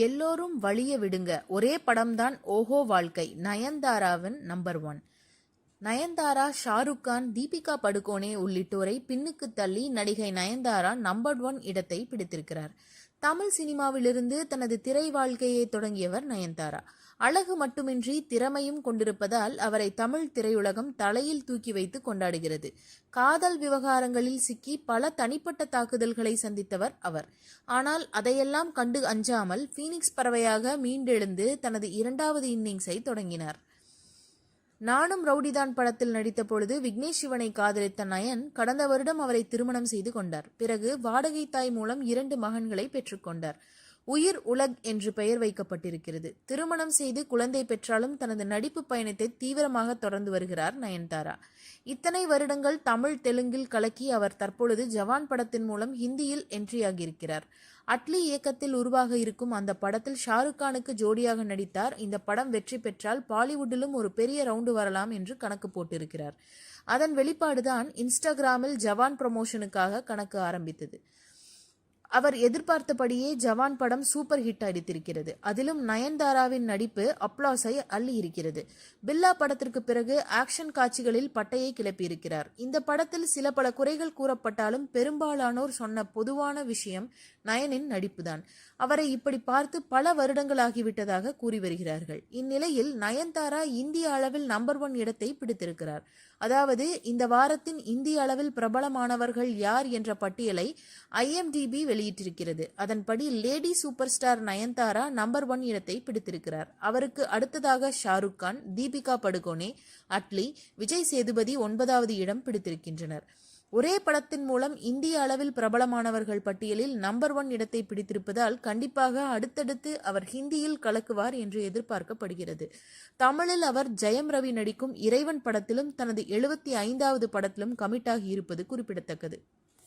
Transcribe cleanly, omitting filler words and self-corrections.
எல்லோரும் வலிய விடுங்க, ஒரே படம்தான் ஓஹோ வாழ்க்கை. நயன்தாராவின் நம்பர் 1. நயன்தாரா, ஷாருக் கான், தீபிகா படுகோனே உள்ளிட்டோரை பின்னுக்கு தள்ளி நடிகை நயன்தாரா நம்பர் 1 இடத்தை பிடித்திருக்கிறார். தமிழ் சினிமாவிலிருந்து தனது திரை வாழ்க்கையை தொடங்கியவர் நயன்தாரா. அழகு மட்டுமின்றி திறமையும் கொண்டிருப்பதால் அவரை தமிழ் திரையுலகம் தலையில் தூக்கி வைத்து கொண்டாடுகிறது. காதல் விவகாரங்களில் சிக்கி பல தனிப்பட்ட தாக்குதல்களை சந்தித்தவர் அவர். ஆனால் அதையெல்லாம் கண்டு அஞ்சாமல் பீனிக்ஸ் பறவையாக மீண்டெழுந்து தனது 2வது இன்னிங்ஸை தொடங்கினார். நானும் ரவுடிதான் படத்தில் நடித்த பொழுது விக்னேஷ் சிவனை காதலித்த நயன் கடந்த வருடம் அவரை திருமணம் செய்து கொண்டார். பிறகு வாடகை தாய் மூலம் 2 மகன்களை பெற்றுக்கொண்டார். உயிர் உலக் என்று பெயர் வைக்கப்பட்டிருக்கிறது. திருமணம் செய்து குழந்தை பெற்றாலும் தனது நடிப்பு பயணத்தை தீவிரமாக தொடர்ந்து வருகிறார் நயன்தாரா. இத்தனை வருடங்கள் தமிழ் தெலுங்கில் கலக்கி அவர் தற்பொழுது ஜவான் படத்தின் மூலம் ஹிந்தியில் என்ட்ரியாகியிருக்கிறார். அட்லி இயக்கத்தில் உருவாக இருக்கும் அந்த படத்தில் ஷாருக் கானுக்கு ஜோடியாக நடித்தார். இந்த படம் வெற்றி பெற்றால் பாலிவுட்டிலும் ஒரு பெரிய ரவுண்டு வரலாம் என்று கணக்கு போட்டிருக்கிறார். அதன் வெளிப்பாடுதான் இன்ஸ்டாகிராமில் ஜவான் ப்ரமோஷனுக்காக கணக்கு ஆரம்பித்தது. அவர் எதிர்பார்த்தபடியே ஜவான் படம் சூப்பர் ஹிட் அடித்திருக்கிறது. அதிலும் நயன்தாராவின் நடிப்பு அப்ளாஸை அள்ளி இருக்கிறது. பில்லா படத்திற்கு பிறகு ஆக்ஷன் காட்சிகளில் பட்டையை கிளப்பியிருக்கிறார். இந்த படத்தில் சில பல குறைகள் கூறப்பட்டாலும் பெரும்பாலானோர் சொன்ன பொதுவான விஷயம் நயனின் நடிப்புதான். அவரை இப்படி பார்த்து பல வருடங்களாகிவிட்டதாக கூறி வருகிறார்கள். இந்நிலையில் நயன்தாரா இந்திய அளவில் நம்பர் 1 இடத்தை பிடித்திருக்கிறார். அதாவது இந்த வாரத்தின் இந்திய அளவில் பிரபலமானவர்கள் யார் என்ற பட்டியலை IMDb வெளியிட்டிருக்கிறது. அதன்படி lady super star Nayanthara number 1 இடத்தை பிடித்திருக்கிறார். அவருக்கு அடுத்ததாக ஷாருக் கான், தீபிகா படுகோனே, அட்லி, விஜய் சேதுபதி 9வது இடம் பிடித்திருக்கின்றனர். ஒரே படத்தின் மூலம் இந்திய அளவில் பிரபலமானவர்கள் பட்டியலில் நம்பர் 1 இடத்தை பிடித்திருப்பதால் கண்டிப்பாக அடுத்தடுத்து அவர் ஹிந்தியில் கலக்குவார் என்று எதிர்பார்க்கப்படுகிறது. தமிழில் அவர் ஜெயம் ரவி நடிக்கும் இறைவன் படத்திலும் தனது 75வது படத்திலும் கமிட் ஆகி இருப்பது குறிப்பிடத்தக்கது.